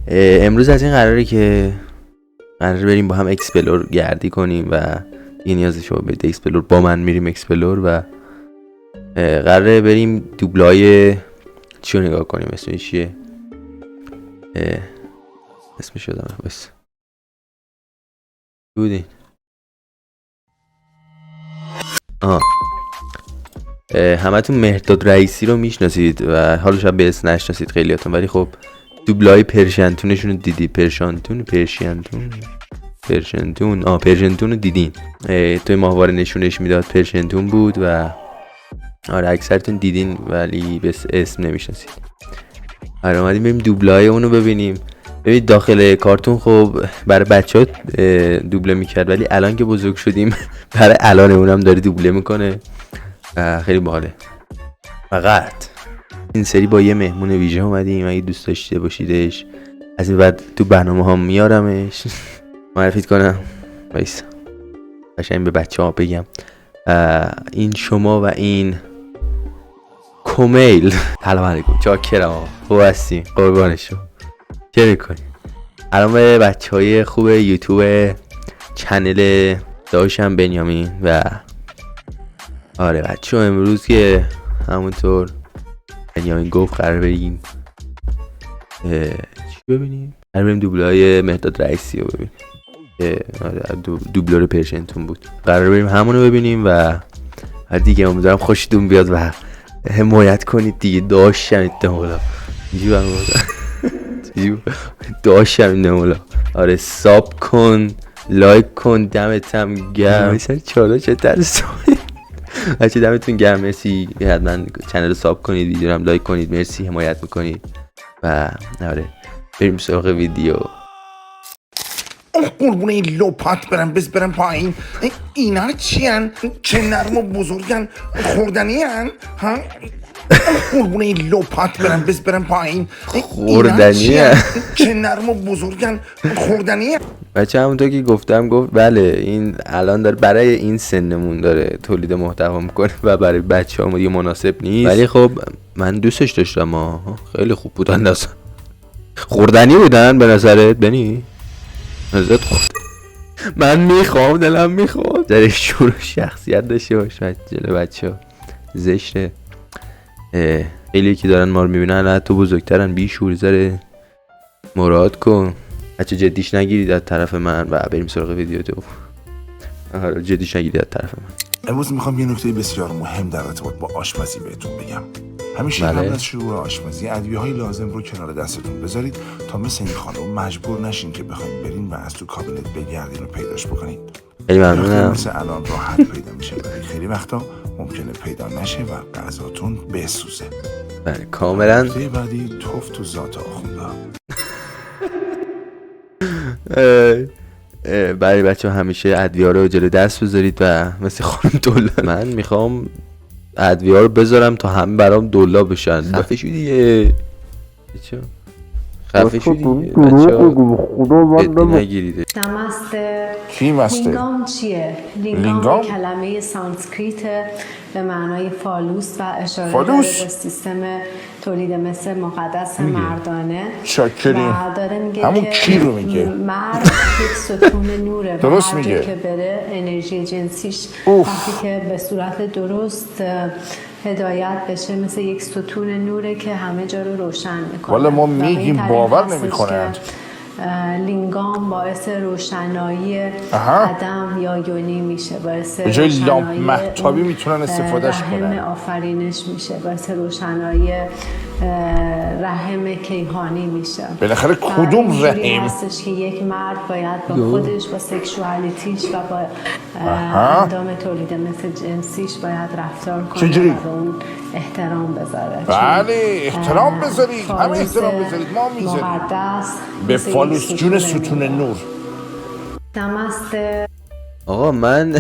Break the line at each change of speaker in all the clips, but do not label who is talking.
امروز از این قراره بریم با هم اکسپلور گردی کنیم و یه نیازی شما برید اکسپلور، با من میریم اکسپلور و قراره بریم دوبلای چی رو نگاه کنیم. اسمش چیه؟ اسمش یادم بس بودین. همتون مهرداد رئیسی رو میشناسید و حالا شاید به اسم نشناسید خیلیاتون، ولی خب دوبلای پرشنتونشون رو دیدی. پرشنتون رو دیدین. توی ماهواره نشونش میداد پرشنتون بود و آره اکثرتون دیدین ولی به اسم نمیشناسید. آره اومدیم بریم دوبلای اونو ببینیم. ببینید داخل کارتون خب برای بچه‌ها دوبله میکرد، ولی الان که بزرگ شدیم برای الان اونم داره دوبله میکنه. خیلی باحاله. فقط این سری با یه مهمون ویژه اومدیم، اگه دوست داشته باشیدش از این بعد تو برنامه ها میارمش. معرفیت کنم وایسا قشنگ به بچه ها بگم این شما و این کمیل. سلام علیکم، چاکرم آقا، خوب هستی؟ قربانشو. چه میکنی؟ الان به بچه های خوب یوتیوب چنل داشتم بنیامین و آره بچه ها امروز که همونطور بنیامین گفت قرار بریم چی ببینیم؟ قرار بریم دوبلای مهرداد رئیسی رو ببینیم. دوبلور پرشنتون بود، قرار بریم همونو ببینیم و دیگه امیدوارم خوشتون بیاد و حمایت کنید دیگه. داشتم احتمالا آره ساب کن، لایک کن، دمتم گرم. مثلا چالا چه ترس بچه دمتون گرم، مرسی. حتما چنل رو ساب کنید، ویدیو رو هم لایک کنید، مرسی حمایت میکنید و آره بریم سراغ ویدیو.
قربونه این لوپات برم پایین. اینا چی هن؟ چه نرم و بزرگن خوردنی هن؟ قربونه این لوپات برم پایین.
خوردنی هن؟
چه نرم و بزرگن خوردنی هن؟
بچه همونطور که گفتم گفت بله این الان داره برای این سنمون داره تولید محتوا میکنه و برای بچه همون دیگه مناسب نیست، ولی خب من دوستش داشتم. خیلی خوب بودن. اصلا خوردنی بودن به نظرت بنی؟ نظرت خورد؟ من میخوام، دلم میخواد در شور شخصیت داشته باشه جلو بچه ها. زشته. خیلی که دارن ما رو میبینن حتی بزرگترن، بی شور. زره مراد کن بچه، جدیش نگیرید از طرف من و بریم سراغ ویدیو تو. جدیش نگیرید از طرف من.
امروز میخوام یه نکته بسیار مهم در ارتباط با آشپزی بهتون بگم. همیشه قبل از شروع آشپزی ادویه‌های لازم رو کنار دستتون بذارید تا مثل این خانم مجبور نشین که بخواید برین و از تو کابینت بگردین و پیداش بکنید.
خیلی ممنونم.
مثل الان راحت پیدا میشه، ولی خیلی وقتا ممکنه پیدا نشه و غذاتون بسوزه.
بله کاملا.
نکته بعدی توف تو ذات آخونده.
برای بچه ها همیشه ادویه رو جلو دست بذارید و مثل خانم دولا من میخوام ادویه رو بذارم تا همه برام دولا بشن. خفه شو دیگه خفه شو دیگه بچه ها جدی نگیریده.
کی مسته؟
لینگام چیه؟ لینگام کلمه سانسکریت به معنای فالوس و اشاره داره به سیستم تولید مثل مقدس مردانه.
شاکرین.
و داره میگه
همون
که
کی رو میگه؟
مرد یک ستون نوره.
درست میگه.
که بره انرژی جنسیش وقتی که به صورت درست هدایت بشه مثل یک ستون نوره که همه جا رو روشن میکنه.
والا ما میگیم باور نمیکنند.
لینگام باعث روشنایی عدم یا یونی میشه، باعث
به جای لامپ مهتابی میتونن استفادهش کنن.
رحم آفرینش میشه، باعث روشنایی رحم کیهانی میشه.
بالاخره کدوم رحم؟
هستش که یک مرد باید با خودش، با سکشوالیتیش و با اندام تولید مثل جنسیش باید رفتار کنه و به اون احترام بذاره.
بله احترام بذارید، همه احترام بذارید، ما میذاریم به فالوس جون ستون نور.
نمسته.
آقا من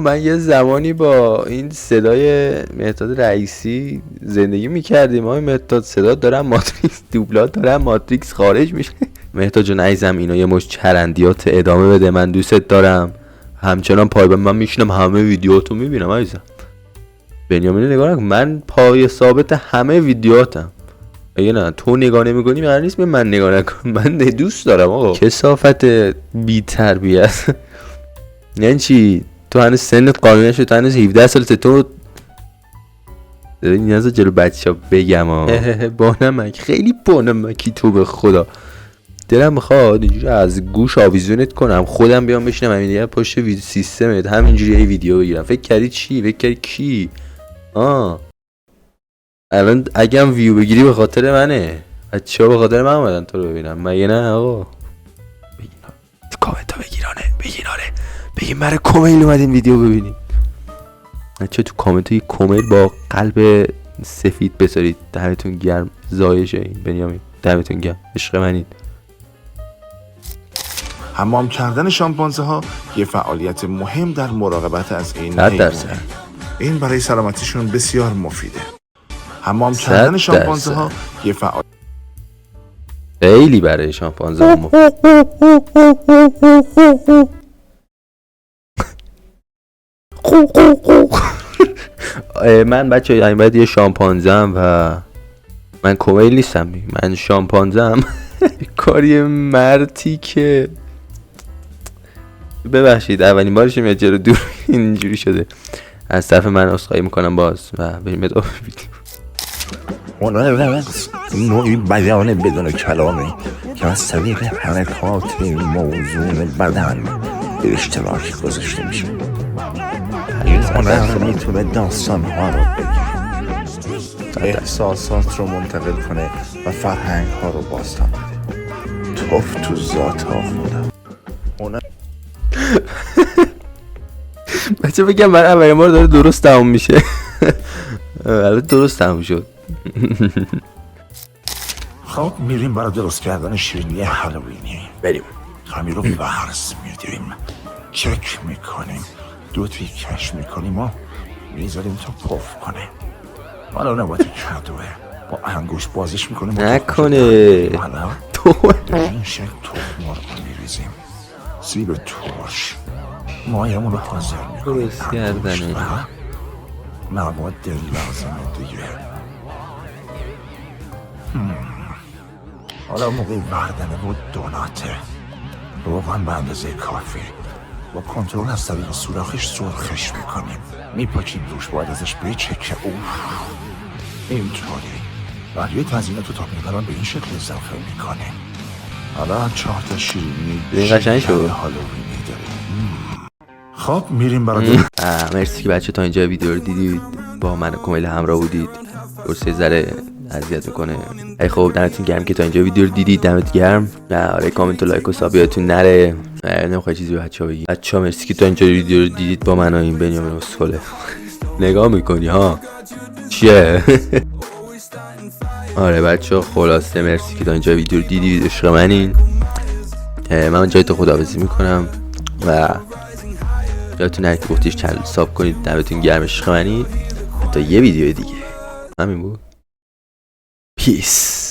من یه زمانی با این صدای مهرداد رئیسی زندگی میکردیم. مهرداد صدا دارم ماتریکس دوبلات دارم ماتریکس خارج میشه. مهرداد جون عزیزم اینا یه مش چرندیات ادامه بده، من دوستت دارم همچنان پایبند. من میشینم همه ویدیوهاتو میبینم عزیزم. بنیامین نگاه نکن، من پای ثابت همه ویدیوهاتم. اگه نه تو نگاه نمی‌کنی قرار نیست به من نگاه نکن. من دوست دارم آقا. کثافت بی تربیت. یعنی چی؟ تو هنوز سنت قانونی نشده، تو هنوز 17 سالته، تو نیاز جلو بچه‌ها بگم با نمک، خیلی با نمکی تو به خدا. دلم میخواد اینجوری از گوش آویزونت کنم، خودم بیام بشینم همین دیگه پشت سیستمت همینجوری یه ویدیو بگیرم. فکر کردی چی؟ فکر کردی کی؟ الان اگه هم ویو بگیری به خاطر منه. بچه‌ها به خاطر من اومدن تو رو ببینم، مگه نه آقا؟ بگین کامنت ها بگیرانه، بگین آره، بگین برای کمیل اومدین ویدیو ببینیم. بچه تو کامنت ها یه کمیل با قلب سفید بذارید. دمتون گرم. زایشه این بنیامین، دمتون گرم، عشق منید.
حمام کردن شامپانزه ها یه فعالیت مهم در مراقبت از این
100%.
این برای سلامتیشون بسیار مفیده. حمام کردن شامپانزه ها یه فعالیت
خیلی برای شامپانزه ها من بچه این باید یه شامپانزه هم و من کمیل نیستم، من شامپانزه هم. کاری مرتی که ببخشید اولین بارش میاد جلو دور اینجوری شده. از طرف من عذرخواهی میکنم باز و بریم ادامه ویدیو.
نوعی بیان بدون کلامی که از طریق حرکات موزون بدن به اشتراک گذاشته میشه. هنر میتونه داستان ها رو بگه، احساسات رو منتقل کنه و فرهنگ ها رو بازتاب بده. توف تو ذات ها خودم.
بچه بگم من اولین بار داره درست تموم میشه. الان درست تموم شد.
خب میریم برای درست کردن شیرینی هالووینی.
بریم.
همین رو ورس میدیم، چک میکنیم، دو تیکش میکنیم و میذاریم تا پف کنه. حالا نباید کدوه با انگوش بازش میکنیم
نکنه.
تو این شکل تخم مرغ میریزیم، سیب ترش، مایمون رو حاضر میکنیم.
درست کردنه
مواد لازمه دیگه. حالا موقع وردنه و دوناته. روغن به اندازه کافی با کنترل از طریق سوراخش سرخش میکنیم، میپاچیم روش، باید ازش بچکه. اینطوری بعد یه تزیینات رو تا میبرن به این شکل اضافه میکنیم. حالا 4 تا شیرینی
قشنگ شد.
هالووینی داریم. خب میریم برای
مرسی که بچه تا اینجا ویدیو رو دیدید، با من کمیل همراه بودید. درسته ذره اذیت میکنه. ای خب دمتون گرم که تا اینجا ویدیو رو دیدید، دمت گرم. آره کامنت و لایک و ساب یادتون نره. نمیخوای چیزی به بچه‌ها بگی؟ بچه‌ها مرسی که تا اینجا ویدیو رو دیدید با من و این بنیامین اسکله. نگاه میکنی ها چیه؟ آره بچه‌ها خلاصه مرسی که تا اینجا ویدیو رو دیدید، عشق منین. من جای تو خداحافظی میکنم و یادتون نره که گفتیش چنل ساب کنید. دمتون گرم، عشق منین. تا یه ویدیو دیگه. همین بود. پیس.